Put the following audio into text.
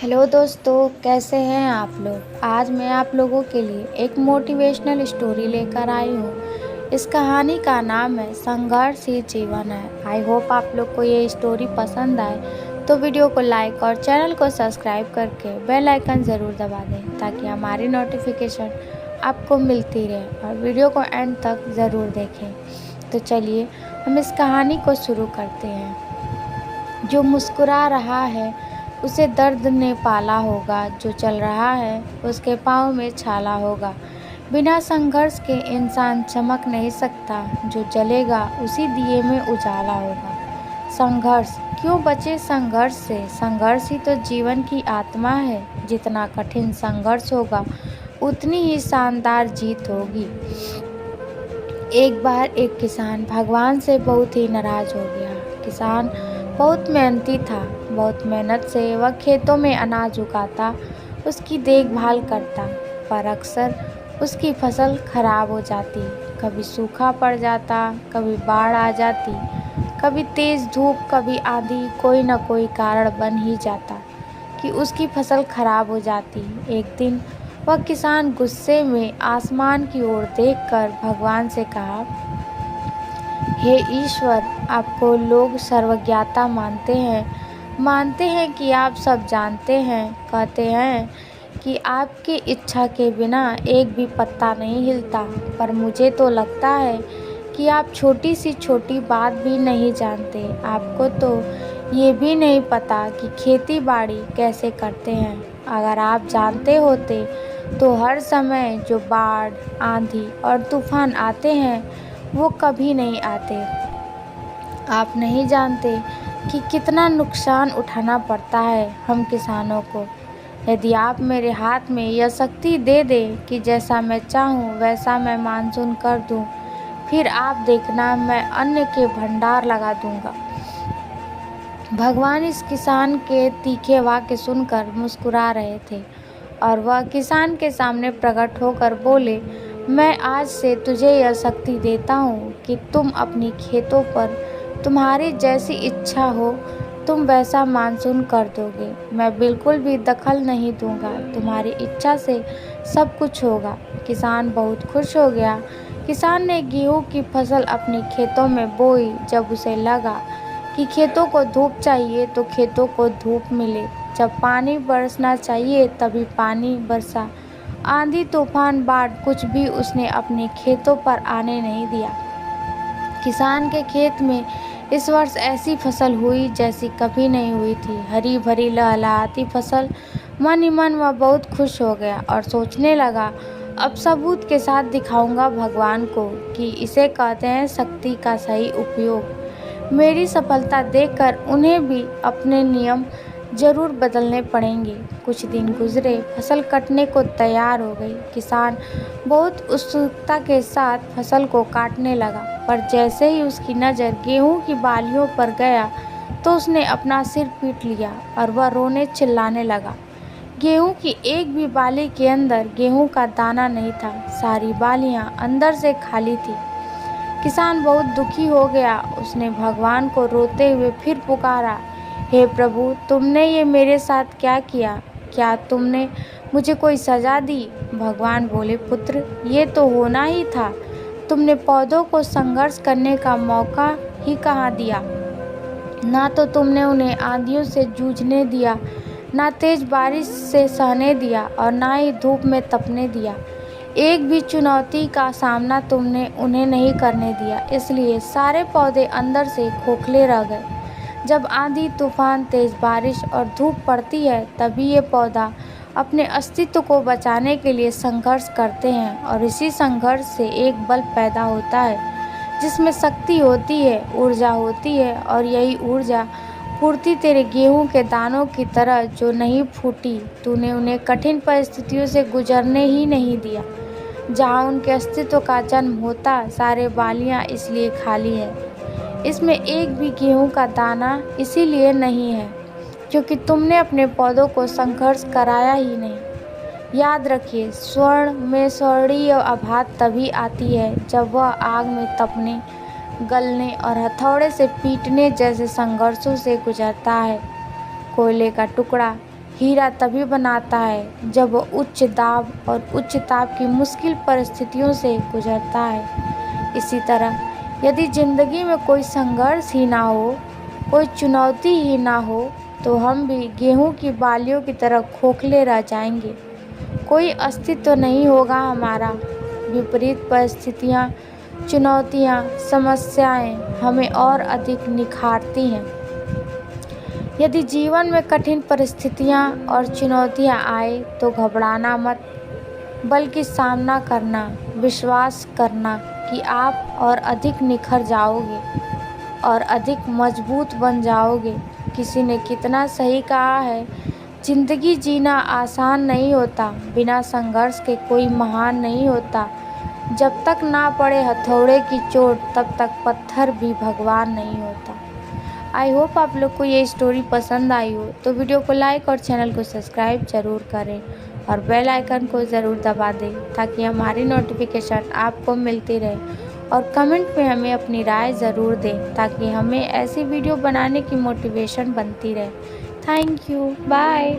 Hello दोस्तों, कैसे हैं आप लोग। आज मैं आप लोगों के लिए एक मोटिवेशनल स्टोरी लेकर आई हूँ। इस कहानी का नाम है संघर्ष ही जीवन है। आई होप आप लोग को ये स्टोरी पसंद आए तो वीडियो को लाइक और चैनल को सब्सक्राइब करके बेल आइकन ज़रूर दबा दें ताकि हमारी नोटिफिकेशन आपको मिलती रहे और वीडियो को एंड तक ज़रूर देखें। तो चलिए हम इस कहानी को शुरू करते हैं। जो मुस्कुरा रहा है उसे दर्द ने पाला होगा, जो चल रहा है उसके पाँव में छाला होगा। बिना संघर्ष के इंसान चमक नहीं सकता, जो जलेगा उसी दिए में उजाला होगा। संघर्ष क्यों बचे संघर्ष से, संघर्ष ही तो जीवन की आत्मा है। जितना कठिन संघर्ष होगा उतनी ही शानदार जीत होगी। एक बार एक किसान भगवान से बहुत ही नाराज हो गया। किसान बहुत मेहनती था। बहुत मेहनत से वह खेतों में अनाज उगाता, उसकी देखभाल करता, पर अक्सर उसकी फसल खराब हो जाती। कभी सूखा पड़ जाता, कभी बाढ़ आ जाती, कभी तेज़ धूप, कभी आंधी, कोई न कोई कारण बन ही जाता कि उसकी फसल खराब हो जाती। एक दिन वह किसान गुस्से में आसमान की ओर देखकर भगवान से कहा, हे ईश्वर, आपको लोग सर्वज्ञता मानते हैं कि आप सब जानते हैं। कहते हैं कि आपकी इच्छा के बिना एक भी पत्ता नहीं हिलता, पर मुझे तो लगता है कि आप छोटी सी छोटी बात भी नहीं जानते। आपको तो ये भी नहीं पता कि खेती बाड़ी कैसे करते हैं। अगर आप जानते होते तो हर समय जो बाढ़, आंधी और तूफान आते हैं वो कभी नहीं आते। आप नहीं जानते कि कितना नुकसान उठाना पड़ता है हम किसानों को। यदि आप मेरे हाथ में यह शक्ति दे दें कि जैसा मैं चाहूँ वैसा मैं मानसून कर दूँ, फिर आप देखना मैं अन्न के भंडार लगा दूँगा। भगवान इस किसान के तीखे वाक्य सुनकर मुस्कुरा रहे थे और वह किसान के सामने प्रकट होकर बोले, मैं आज से तुझे यह शक्ति देता हूँ कि तुम अपनी खेतों पर तुम्हारी जैसी इच्छा हो तुम वैसा मानसून कर दोगे। मैं बिल्कुल भी दखल नहीं दूंगा, तुम्हारी इच्छा से सब कुछ होगा। किसान बहुत खुश हो गया। किसान ने गेहूं की फसल अपने खेतों में बोई। जब उसे लगा कि खेतों को धूप चाहिए तो खेतों को धूप मिले, जब पानी बरसना चाहिए तभी पानी बरसा। आंधी, तूफान, बाढ़ कुछ भी उसने अपने खेतों पर आने नहीं दिया। किसान के खेत में इस वर्ष ऐसी फसल हुई जैसी कभी नहीं हुई थी। हरी भरी लहलहाती फसल। मन ही मन वह बहुत खुश हो गया और सोचने लगा, अब सबूत के साथ दिखाऊंगा भगवान को कि इसे कहते हैं शक्ति का सही उपयोग। मेरी सफलता देखकर उन्हें भी अपने नियम जरूर बदलने पड़ेंगे। कुछ दिन गुजरे, फसल कटने को तैयार हो गई। किसान बहुत उत्सुकता के साथ फसल को काटने लगा, पर जैसे ही उसकी नज़र गेहूं की बालियों पर गया तो उसने अपना सिर पीट लिया और वह रोने चिल्लाने लगा। गेहूं की एक भी बाली के अंदर गेहूं का दाना नहीं था। सारी बालियां अंदर से खाली थी। किसान बहुत दुखी हो गया। उसने भगवान को रोते हुए फिर पुकारा, हे प्रभु, तुमने ये मेरे साथ क्या किया? क्या तुमने मुझे कोई सज़ा दी? भगवान बोले, पुत्र, ये तो होना ही था। तुमने पौधों को संघर्ष करने का मौका ही कहाँ दिया। ना तो तुमने उन्हें आंधियों से जूझने दिया, ना तेज बारिश से सहने दिया और ना ही धूप में तपने दिया। एक भी चुनौती का सामना तुमने उन्हें नहीं करने दिया। इसलिए सारे पौधे अंदर से खोखले रह गए। जब आंधी, तूफान, तेज बारिश और धूप पड़ती है तभी ये पौधा अपने अस्तित्व को बचाने के लिए संघर्ष करते हैं और इसी संघर्ष से एक बल पैदा होता है जिसमें शक्ति होती है, ऊर्जा होती है और यही ऊर्जा फूर्ति तेरे गेहूं के दानों की तरह जो नहीं फूटी। तूने उन्हें कठिन परिस्थितियों से गुजरने ही नहीं दिया। जहाँ उनके अस्तित्व का जन्म होता, सारे बालियाँ इसलिए खाली है। इसमें एक भी गेहूं का दाना इसीलिए नहीं है क्योंकि तुमने अपने पौधों को संघर्ष कराया ही नहीं। याद रखिए, स्वर्ण में स्वर्णीय आभात तभी आती है जब वह आग में तपने, गलने और हथौड़े से पीटने जैसे संघर्षों से गुजरता है। कोयले का टुकड़ा हीरा तभी बनाता है जब वो उच्च दाब और उच्च ताप की मुश्किल परिस्थितियों से गुजरता है। इसी तरह यदि ज़िंदगी में कोई संघर्ष ही ना हो, कोई चुनौती ही ना हो, तो हम भी गेहूं की बालियों की तरह खोखले रह जाएंगे। कोई अस्तित्व नहीं होगा हमारा। विपरीत परिस्थितियाँ, चुनौतियाँ, समस्याएं हमें और अधिक निखारती हैं। यदि जीवन में कठिन परिस्थितियाँ और चुनौतियाँ आए तो घबराना मत, बल्कि सामना करना, विश्वास करना कि आप और अधिक निखर जाओगे और अधिक मजबूत बन जाओगे। किसी ने कितना सही कहा है, जिंदगी जीना आसान नहीं होता, बिना संघर्ष के कोई महान नहीं होता। जब तक ना पड़े हथौड़े की चोट, तब तक पत्थर भी भगवान नहीं होता। आई होप आप लोग को ये स्टोरी पसंद आई हो, तो वीडियो को लाइक और चैनल को सब्सक्राइब ज़रूर करें और बेल आइकन को ज़रूर दबा दें, ताकि हमारी नोटिफिकेशन आपको मिलती रहे। और कमेंट में हमें अपनी राय ज़रूर दें, ताकि हमें ऐसी वीडियो बनाने की मोटिवेशन बनती रहे। Thank you, bye.